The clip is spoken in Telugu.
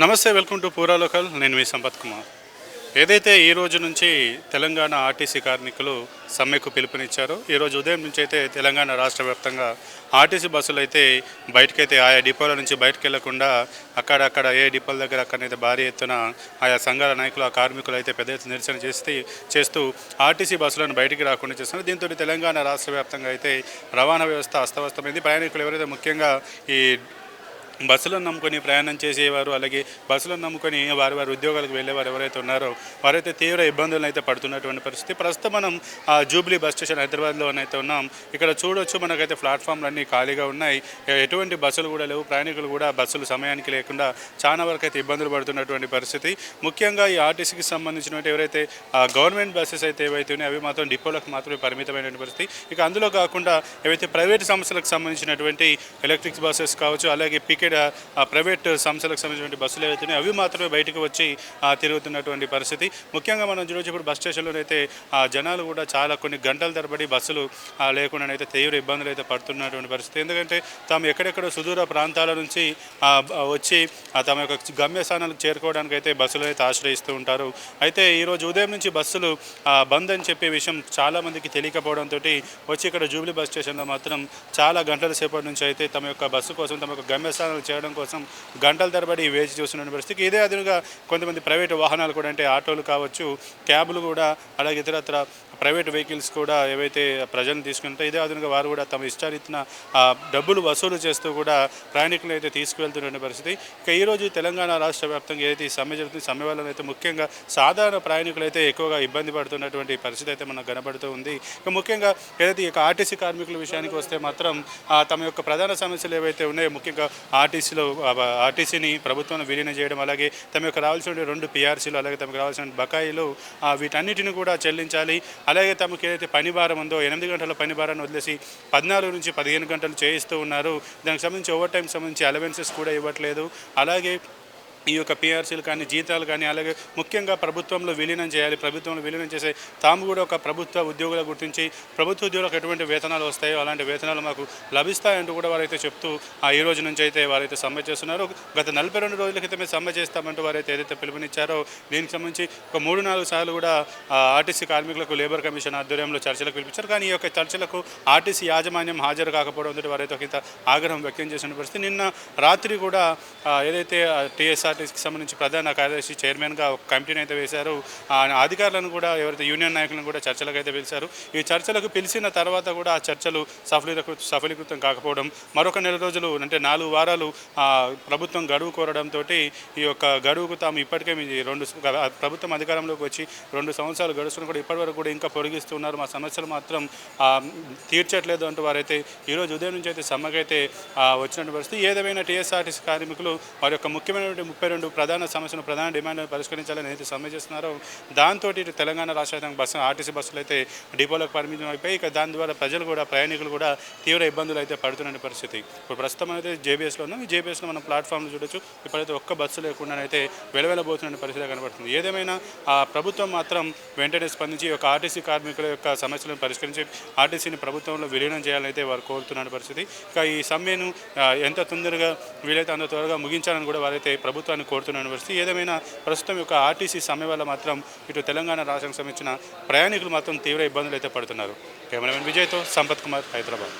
నమస్తే, వెల్కమ్ టు పూరా లోకల్. నేను మీ సంపత్ కుమార్. ఏదైతే ఈ రోజు నుంచి తెలంగాణ ఆర్టీసీ కార్మికులు సమ్మెకు పిలుపునిచ్చారో, ఈరోజు ఉదయం నుంచి అయితే తెలంగాణ రాష్ట్ర వ్యాప్తంగా ఆర్టీసీ బస్సులు అయితే బయటకైతే ఆయా డిపోల నుంచి బయటకు వెళ్లకుండా అక్కడక్కడ ఏ డిపోల దగ్గర అక్కడైతే భారీ ఎత్తున ఆయా సంఘాల నాయకులు, ఆ కార్మికులు అయితే పెద్ద ఎత్తున నిరసన చేస్తూ ఆర్టీసీ బస్సులను బయటికి రాకుండా చేస్తున్నారు. దీంతో తెలంగాణ రాష్ట్ర వ్యాప్తంగా అయితే రవాణా వ్యవస్థ అస్తవ్యస్తమైంది. ప్రయాణికులు ఎవరైతే ముఖ్యంగా ఈ బస్సులను నమ్ముకొని ప్రయాణం చేసేవారు, అలాగే బస్సులను నమ్ముకొని వారి ఉద్యోగాలకు వెళ్ళేవారు ఎవరైతే ఉన్నారో వారైతే తీవ్ర ఇబ్బందులను అయితే పడుతున్నటువంటి పరిస్థితి. ప్రస్తుతం మనం జూబ్లీ బస్ స్టేషన్ హైదరాబాద్లోనైతే ఉన్నాం. ఇక్కడ చూడొచ్చు, మనకైతే ప్లాట్ఫామ్లు అన్నీ ఖాళీగా ఉన్నాయి. ఎటువంటి బస్సులు కూడా లేవు. ప్రయాణికులు కూడా బస్సులు సమయానికి లేకుండా చాలా వరకు అయితే ఇబ్బందులు పడుతున్నటువంటి పరిస్థితి. ముఖ్యంగా ఈ ఆర్టీసీకి సంబంధించినటువంటి ఎవరైతే గవర్నమెంట్ బస్సెస్ అయితే ఏవైతే ఉన్నాయో అవి మాత్రం డిపోలకు మాత్రమే పరిమితమైనటువంటి పరిస్థితి. ఇక అందులో కాకుండా ఏవైతే ప్రైవేట్ సంస్థలకు సంబంధించినటువంటి ఎలక్ట్రిక్ బస్సెస్ కావచ్చు, అలాగే ప్రైవేట్ సంస్థలకు సంబంధించిన బస్సులు ఏవైతున్నాయి అవి మాత్రమే బయటకు వచ్చి తిరుగుతున్నటువంటి పరిస్థితి. ముఖ్యంగా మనం చూడవచ్చు, ఇప్పుడు బస్ స్టేషన్లోనైతే జనాలు కూడా చాలా కొన్ని గంటల తరబడి బస్సులు లేకుండానైతే తీవ్ర ఇబ్బందులు అయితే పడుతున్నటువంటి పరిస్థితి. ఎందుకంటే తాము ఎక్కడెక్కడో సుదూర ప్రాంతాల నుంచి వచ్చి తమ యొక్క గమ్యస్థానాలకు చేరుకోవడానికి అయితే బస్సులు అయితే ఆశ్రయిస్తూ ఉంటారు. అయితే ఈరోజు ఉదయం నుంచి బస్సులు బంద్ అని చెప్పే విషయం చాలామందికి తెలియకపోవడంతో వచ్చి ఇక్కడ జూబ్లీ బస్ స్టేషన్లో మాత్రం చాలా గంటల సేపటి నుంచి అయితే తమ యొక్క బస్సు కోసం, తమ యొక్క గమ్యస్థానాలు చేయడం కోసం గంటల తరబడి వేచి చూస్తున్న పరిస్థితి. ఇదే అదునుగా కొంతమంది ప్రైవేటు వాహనాలు కూడా, అంటే ఆటోలు కావచ్చు, క్యాబ్లు కూడా, అలాగే ఇతరత్ర ప్రైవేట్ వెహికల్స్ కూడా ఏవైతే ప్రజలను తీసుకుంటే ఇదే అదునుగా వారు కూడా తమ ఇష్టారీతిన డబ్బులు వసూలు చేస్తూ కూడా ప్రయాణికులు అయితే తీసుకువెళ్తున్న పరిస్థితి. ఇక ఈరోజు తెలంగాణ రాష్ట్ర వ్యాప్తంగా ఏదైతే ఈ సమ్మె జరుగుతుంది, సమ్మె వల్ల అయితే ముఖ్యంగా సాధారణ ప్రయాణికులు అయితే ఎక్కువగా ఇబ్బంది పడుతున్నటువంటి పరిస్థితి అయితే మనకు కనబడుతూ ఉంది. ఇక ముఖ్యంగా ఏదైతే ఇక ఆర్టీసీ కార్మికుల విషయానికి వస్తే మాత్రం తమ యొక్క ప్రధాన సమస్యలు ఏవైతే ఉన్నాయో, ముఖ్యంగా ఆర్టీసీని ప్రభుత్వంలో విలీనం చేయడం, అలాగే తమ యొక్క రావాల్సిన 2 PRCలు, అలాగే తమకు రావాల్సిన బకాయిలు వీటన్నిటిని కూడా చెల్లించాలి. అలాగే తమకు ఏదైతే పని భారం ఉందో 8 గంటల పని భారాన్ని వదిలేసి 14 నుంచి 15 గంటలు చేయిస్తూ ఉన్నారు. దానికి సంబంధించి ఓవర్ టైం సంబంధించి అలవెన్సెస్ కూడా ఇవ్వట్లేదు. అలాగే ఈ యొక్క PRCలు కానీ, జీతాలు కానీ, అలాగే ముఖ్యంగా ప్రభుత్వంలో విలీనం చేయాలి. ప్రభుత్వంలో విలీనం చేసే తాము కూడా ఒక ప్రభుత్వ ఉద్యోగులు గుర్తించి ప్రభుత్వ ఉద్యోగులకు ఎటువంటి వేతనాలు వస్తాయో అలాంటి వేతనాలు మాకు లభిస్తాయంటూ కూడా వారైతే చెప్తూ ఈ రోజు నుంచి అయితే వారైతే సమ్మె చేస్తున్నారు. గత 42 రోజుల క్రితమే సమ్మె చేస్తామంటూ వారైతే ఏదైతే పిలుపునిచ్చారో దీనికి సంబంధించి ఒక 3-4 సార్లు కూడా ఆర్టీసీ కార్మికులకు లేబర్ కమిషన్ ఆధ్వర్యంలో చర్చలకు పిలిపించారు. కానీ ఈ యొక్క చర్చలకు ఆర్టీసీ యాజమాన్యం హాజరు కాకపోవడంతో వారైతే ఒక ఆగ్రహం వ్యక్తం చేసిన పరిస్థితి. నిన్న రాత్రి కూడా ఏదైతే TSRTCకి సంబంధించి ప్రధాన కార్యదర్శి చైర్మన్గా ఒక కమిటీని అయితే వేశారు. అధికారులను కూడా, ఎవరైతే యూనియన్ నాయకులను కూడా చర్చలకు అయితే పిలిచారు. ఈ చర్చలకు పిలిచిన తర్వాత కూడా ఆ చర్చలు సఫలీకృతం కాకపోవడం, మరొక నెల రోజులు అంటే 4 వారాలు ప్రభుత్వం గడువు కోరడంతో ఈ యొక్క గడువుకు తాము ఇప్పటికే ప్రభుత్వం అధికారంలోకి వచ్చి 2 సంవత్సరాలు గడుస్తున్న కూడా ఇప్పటివరకు కూడా ఇంకా పొడిగిస్తున్నారు, మా సమస్యలు మాత్రం తీర్చట్లేదు అంటూ వారైతే ఈరోజు ఉదయం నుంచి అయితే సమ్మెకైతే వచ్చినటువంటి పరిస్థితి. ఏదేమైనా TSRTC కార్మికులు వారి యొక్క ముఖ్యమైనటువంటి 32 ప్రధాన సమస్యలు, ప్రధాన డిమాండ్లను పరిష్కరించాలని అయితే సమ్మె చేస్తున్నారో దాంతో తెలంగాణ రాష్ట్ర ఆర్టీసీ బస్సులు అయితే డిపోలకు పరిమితం అయిపోయి ఇక దాని ద్వారా ప్రజలు కూడా, ప్రయాణికులు కూడా తీవ్ర ఇబ్బందులు అయితే పడుతున్న పరిస్థితి. ఇప్పుడు ప్రస్తుతం అయితే JBSలో ఉన్నాం. ఈ JBSలో మనం ప్లాట్ఫామ్లు చూడొచ్చు. ఇప్పుడైతే ఒక్క బస్సు లేకుండా అయితే వెలవెలబోతున్న పరిస్థితి కనబడుతుంది. ఏదేమైనా ప్రభుత్వం మాత్రం వెంటనే స్పందించి ఈ యొక్క ఆర్టీసీ కార్మికుల యొక్క సమస్యలను పరిష్కరించి ఆర్టీసీని ప్రభుత్వంలో విలీనం చేయాలని అయితే వారు కోరుతున్న పరిస్థితి. ఇక ఈ సమ్మెను ఎంత తొందరగా వీలైతే అంత త్వరగా ముగించాలని కూడా వారైతే ప్రభుత్వాన్ని కోరుతున్న పరిస్థితి. ఏదేమైనా ప్రస్తుతం యొక్క ఆర్టీసీ సమ్మె వల్ల మాత్రం ఇటు తెలంగాణ రాష్ట్రానికి సంబంధించిన ప్రయాణికులు మాత్రం తీవ్ర ఇబ్బందులు అయితే పడుతున్నారు. కెమెరామెన్ విజయ్తో సంపత్ కుమార్, హైదరాబాద్.